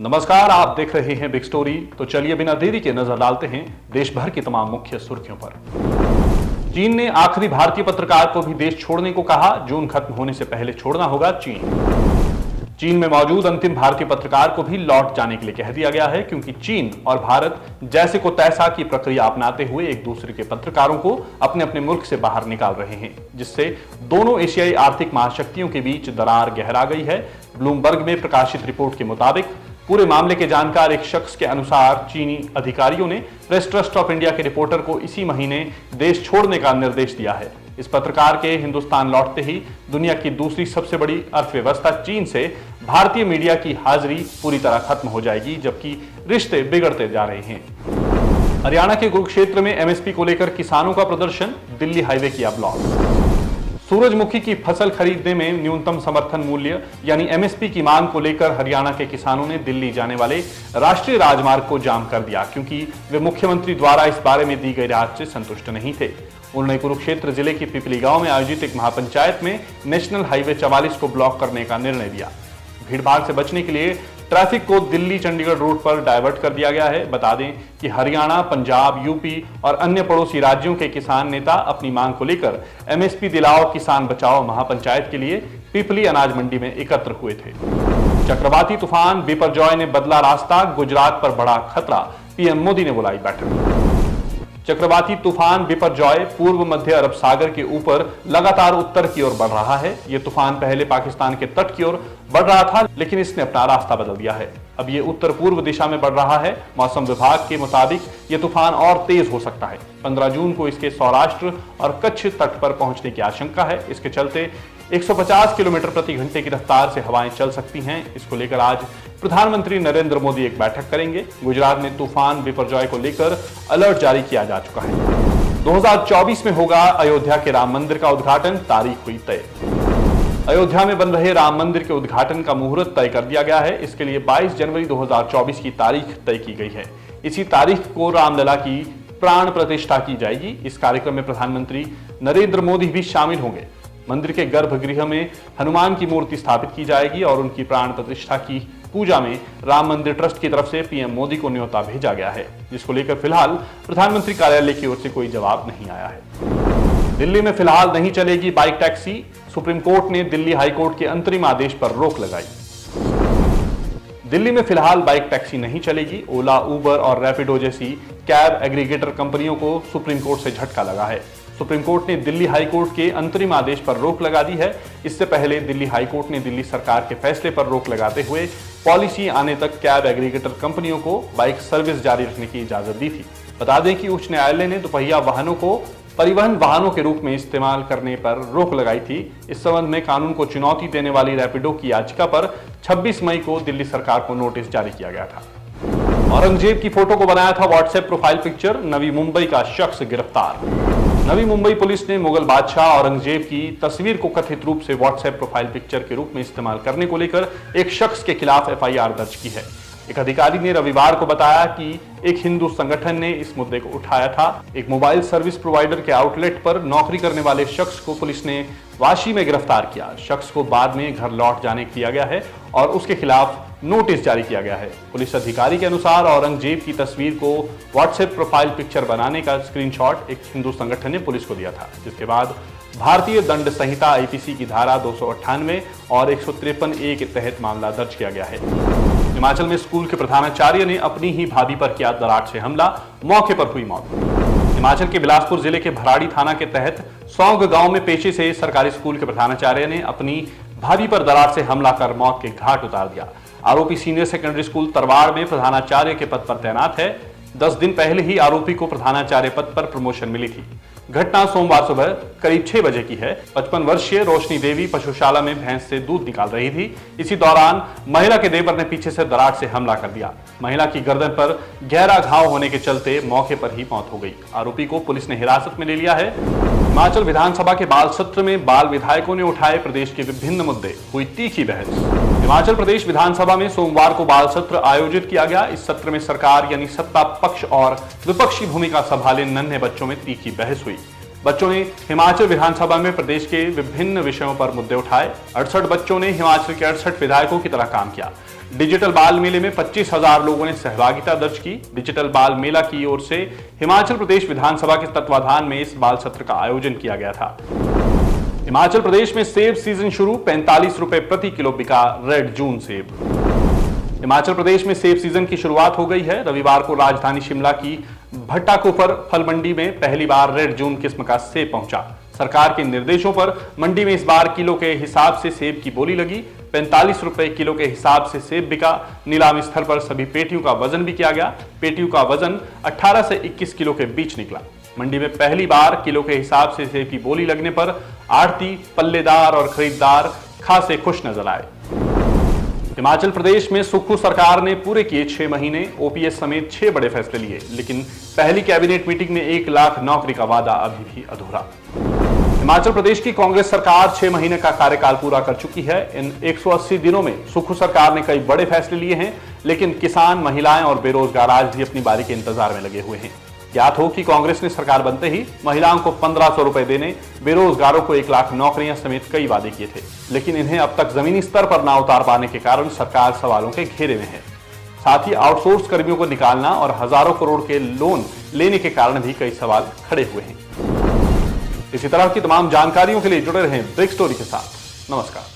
नमस्कार, आप देख रहे हैं बिग स्टोरी। तो चलिए बिना देरी के नजर डालते हैं देश भर की तमाम मुख्य सुर्खियों पर। चीन ने आखिरी भारतीय पत्रकार को भी देश छोड़ने को कहा। जून खत्म होने से पहले छोड़ना होगा चीन में मौजूद अंतिम भारतीय पत्रकार को भी लौट जाने के लिए कह दिया गया है, क्योंकि चीन और भारत जैसे को तैसा की प्रक्रिया अपनाते हुए एक दूसरे के पत्रकारों को अपने अपने मुल्क से बाहर निकाल रहे हैं, जिससे दोनों एशियाई आर्थिक महाशक्तियों के बीच दरार गहरा गई है। ब्लूमबर्ग में प्रकाशित रिपोर्ट के मुताबिक पूरे मामले के जानकार एक शख्स के अनुसार चीनी अधिकारियों ने प्रेस ट्रस्ट ऑफ इंडिया के रिपोर्टर को इसी महीने देश छोड़ने का निर्देश दिया है। इस पत्रकार के हिंदुस्तान लौटते ही दुनिया की दूसरी सबसे बड़ी अर्थव्यवस्था चीन से भारतीय मीडिया की हाजिरी पूरी तरह खत्म हो जाएगी, जबकि रिश्ते बिगड़ते जा रहे हैं। हरियाणा के कुरुक्षेत्र में एमएसपी को लेकर किसानों का प्रदर्शन, दिल्ली हाईवे किया ब्लॉक। सूरजमुखी की फसल खरीदने में न्यूनतम समर्थन मूल्य यानी एमएसपी की मांग को लेकर हरियाणा के किसानों ने दिल्ली जाने वाले राष्ट्रीय राजमार्ग को जाम कर दिया, क्योंकि वे मुख्यमंत्री द्वारा इस बारे में दी गई राहत से संतुष्ट नहीं थे। उन्होंने कुरुक्षेत्र जिले के पिपली गांव में आयोजित एक महापंचायत में नेशनल हाईवे 44 को ब्लॉक करने का निर्णय दिया। भीड़भाड़ से बचने के लिए ट्रैफिक को दिल्ली चंडीगढ़ रूट पर डायवर्ट कर दिया गया है। बता दें कि हरियाणा, पंजाब, यूपी और अन्य पड़ोसी राज्यों के किसान नेता अपनी मांग को लेकर एमएसपी दिलाओ किसान बचाओ महापंचायत के लिए पिपली अनाज मंडी में एकत्र हुए थे। चक्रवाती तूफान बिपरजॉय ने बदला रास्ता, गुजरात पर बड़ा खतरा, पीएम मोदी ने बुलाई बैठक। चक्रवाती तूफान बिपरजॉय पूर्व मध्य अरब सागर के ऊपर लगातार उत्तर की ओर बढ़ रहा है। यह तूफान पहले पाकिस्तान के तट की ओर बढ़ रहा था, लेकिन इसने अपना रास्ता बदल दिया है। अब ये उत्तर पूर्व दिशा में बढ़ रहा है। मौसम विभाग के मुताबिक यह तूफान और तेज हो सकता है। 15 जून को इसके सौराष्ट्र और कच्छ तट पर पहुंचने की आशंका है। इसके चलते 150 किलोमीटर प्रति घंटे की रफ्तार से हवाएं चल सकती हैं। इसको लेकर आज प्रधानमंत्री नरेंद्र मोदी एक बैठक करेंगे। गुजरात में तूफान बिपरजॉय को लेकर अलर्ट जारी किया जा चुका है। 2024 में होगा अयोध्या के राम मंदिर का उद्घाटन, तारीख हुई तय। अयोध्या में बन रहे राम मंदिर के उद्घाटन का मुहूर्त तय कर दिया गया है। इसके लिए 22 जनवरी 2024 की तारीख तय की गई है। इसी तारीख को रामलला की प्राण प्रतिष्ठा की जाएगी। इस कार्यक्रम में प्रधानमंत्री नरेंद्र मोदी भी शामिल होंगे। मंदिर के गर्भगृह में हनुमान की मूर्ति स्थापित की जाएगी और उनकी प्राण प्रतिष्ठा की पूजा में राम मंदिर ट्रस्ट की तरफ से पीएम मोदी को न्योता भेजा गया है, जिसको लेकर फिलहाल प्रधानमंत्री कार्यालय की ओर से कोई जवाब नहीं आया है। दिल्ली में फिलहाल नहीं चलेगी बाइक टैक्सी, सुप्रीम कोर्ट ने दिल्ली हाईकोर्ट के अंतरिम आदेश पर रोक लगाई। दिल्ली में फिलहाल बाइक टैक्सी नहीं चलेगी। ओला, उबर और रैपिडो जैसी कैब एग्रीगेटर कंपनियों को सुप्रीम कोर्ट से झटका लगा है। सुप्रीम कोर्ट ने दिल्ली हाईकोर्ट के अंतरिम आदेश पर रोक लगा दी है। इससे पहले दिल्ली हाईकोर्ट ने दिल्ली सरकार के फैसले पर रोक लगाते हुए पॉलिसी आने तक कैब एग्रीगेटर कंपनियों को बाइक सर्विस जारी रखने की इजाजत दी थी। बता दें कि उच्च न्यायालय ने दोपहिया वाहनों को परिवहन वाहनों के रूप में इस्तेमाल करने पर रोक लगाई थी। इस संबंध में कानून को चुनौती देने वाली रैपिडो की याचिका पर 26 मई को दिल्ली सरकार को नोटिस जारी किया गया था। औरंगजेब की फोटो को बनाया था WhatsApp profile picture, Navi Mumbai का शख्स गिरफ्तार। नवी मुंबई पुलिस ने मुगल बादशाह औरंगजेब की तस्वीर को कथित रूप से व्हाट्सएप प्रोफाइल पिक्चर के रूप में इस्तेमाल करने को लेकर एक शख्स के खिलाफ एफआईआर दर्ज की है। एक अधिकारी ने रविवार को बताया कि एक हिंदू संगठन ने इस मुद्दे को उठाया था। एक मोबाइल सर्विस प्रोवाइडर के आउटलेट पर नौकरी करने वाले शख्स को पुलिस ने वाशी में गिरफ्तार किया। शख्स को बाद में घर लौट जाने दिया गया है और उसके खिलाफ नोटिस जारी किया गया है। पुलिस अधिकारी के अनुसार औरंगजेब की तस्वीर को व्हाट्सएप प्रोफाइल पिक्चर बनाने का स्क्रीनशॉट एक हिंदू संगठन ने पुलिस को दिया था, जिसके बाद भारतीय दंड संहिता आईपीसी की धारा 298 और 153A के तहत मामला दर्ज किया गया है। हिमाचल में स्कूल के प्रधानाचार्य ने अपनी ही भाभी पर किया दरार से हमला, मौके पर हुई मौत। हिमाचल के बिलासपुर जिले के भराड़ी थाना के तहत सौंग गांव में पेशे से सरकारी स्कूल के प्रधानाचार्य ने अपनी भाभी पर दरार से हमला कर मौत के घाट उतार दिया। आरोपी सीनियर सेकेंडरी स्कूल तरवाड़ में प्रधानाचार्य के पद पर तैनात है। 10 दिन पहले ही आरोपी को प्रधानाचार्य पद पर प्रमोशन मिली थी। घटना सोमवार सुबह करीब 6 बजे की है। 55 वर्षीय रोशनी देवी पशुशाला में भैंस से दूध निकाल रही थी। इसी दौरान महिला के देवर ने पीछे से दरार से हमला कर दिया। महिला की गर्दन पर गहरा घाव होने के चलते मौके पर ही मौत हो गई। आरोपी को पुलिस ने हिरासत में ले लिया है। हिमाचल विधानसभा के बाल सत्र में बाल विधायकों ने उठाए प्रदेश के विभिन्न मुद्दे, हुई तीखी बहस। हिमाचल प्रदेश विधानसभा में सोमवार को बाल सत्र आयोजित किया गया। इस सत्र में सरकार यानी सत्ता पक्ष और विपक्षी भूमिका संभाले नन्हे बच्चों में तीखी बहस हुई। बच्चों ने हिमाचल विधानसभा में प्रदेश के विभिन्न विषयों पर मुद्दे उठाए। 68 बच्चों ने हिमाचल के 68 विधायकों की तरह काम किया। डिजिटल बाल मेले में 25,000 लोगों ने सहभागिता दर्ज की। डिजिटल बाल मेला की ओर से हिमाचल प्रदेश विधानसभा के तत्वाधान में इस बाल सत्र का आयोजन किया गया था। हिमाचल प्रदेश में सेब सीजन शुरू, 45 रुपए प्रति किलो बिका रेड जून सेब। हिमाचल प्रदेश में सेब सीजन की शुरुआत हो गई है। रविवार को राजधानी शिमला की भट्टाकुफर फल मंडी में पहली बार रेड जून किस्म का सेब पहुंचा। सरकार के निर्देशों पर मंडी में इस बार किलो के हिसाब से सेब की बोली लगी। 45 रुपए किलो के हिसाब से सेब बिका। नीलामी स्थल पर सभी पेटियों का वजन भी किया गया। पेटियों का वजन 18 से 21 किलो के बीच निकला। मंडी में पहली बार किलो के हिसाब से सेब की बोली लगने पर आढ़ती, पल्लेदार और खरीदार खासे खुश नजर आए। हिमाचल प्रदेश में सुक्खू सरकार ने पूरे किए 6 महीने, ओपीएस समेत 6 बड़े फैसले लिए, लेकिन पहली कैबिनेट मीटिंग में 1 लाख नौकरी का वादा अभी भी अधूरा। हिमाचल प्रदेश की कांग्रेस सरकार 6 महीने का कार्यकाल पूरा कर चुकी है। इन 180 दिनों में सुक्खू सरकार ने कई बड़े फैसले लिए हैं, लेकिन किसान, महिलाएं और बेरोजगार आज भी अपनी बारी के इंतजार में लगे हुए हैं। ज्ञात हो कि कांग्रेस ने सरकार बनते ही महिलाओं को 1500 रुपए देने, बेरोजगारों को 1 लाख नौकरियां समेत कई वादे किए थे, लेकिन इन्हें अब तक जमीनी स्तर पर ना उतार पाने के कारण सरकार सवालों के घेरे में है। साथ ही आउटसोर्स कर्मियों को निकालना और हजारों करोड़ के लोन लेने के कारण भी कई सवाल खड़े हुए हैं। इसी तरह की तमाम जानकारियों के लिए जुड़े रहें बिग स्टोरी के साथ। नमस्कार।